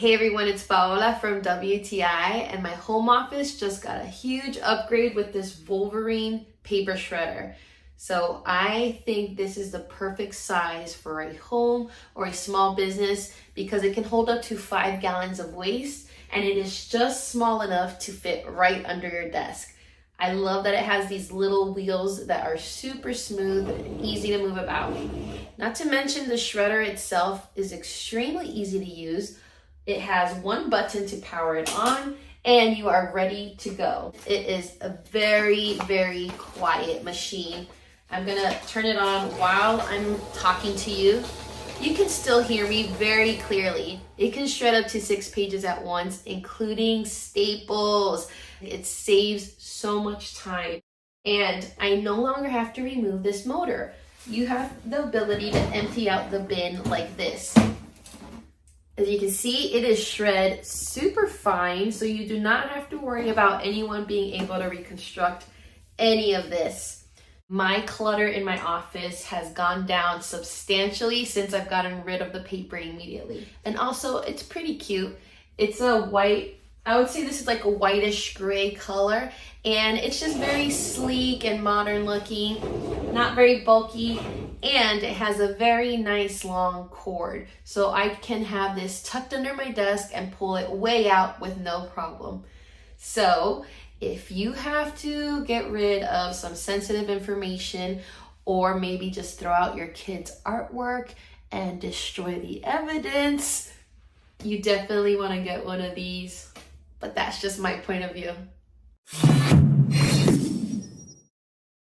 Hey everyone, it's Paola from WTI, and my home office just got a huge upgrade with this Wolverine paper shredder. So I think this is the perfect size for a home or a small business because it can hold up to 5 gallons of waste, and it is just small enough to fit right under your desk. I love that it has these little wheels that are super smooth and easy to move about. Not to mention the shredder itself is extremely easy to use. It has one button to power it on and you are ready to go. It is a very, very quiet machine. I'm gonna turn it on while I'm talking to you. You can still hear me very clearly. It can shred up to 6 pages at once, including staples. It saves so much time. And I no longer have to remove this motor. You have the ability to empty out the bin like this. As you can see, it is shred super fine, so you do not have to worry about anyone being able to reconstruct any of this. My clutter in my office has gone down substantially since I've gotten rid of the paper immediately. And also, it's pretty cute. It's a white, I would say this is like a whitish gray color, and it's just very sleek and modern looking, not very bulky, and it has a very nice long cord. So I can have this tucked under my desk and pull it way out with no problem. So if you have to get rid of some sensitive information, or maybe just throw out your kids' artwork and destroy the evidence, you definitely want to get one of these. But that's just my point of view.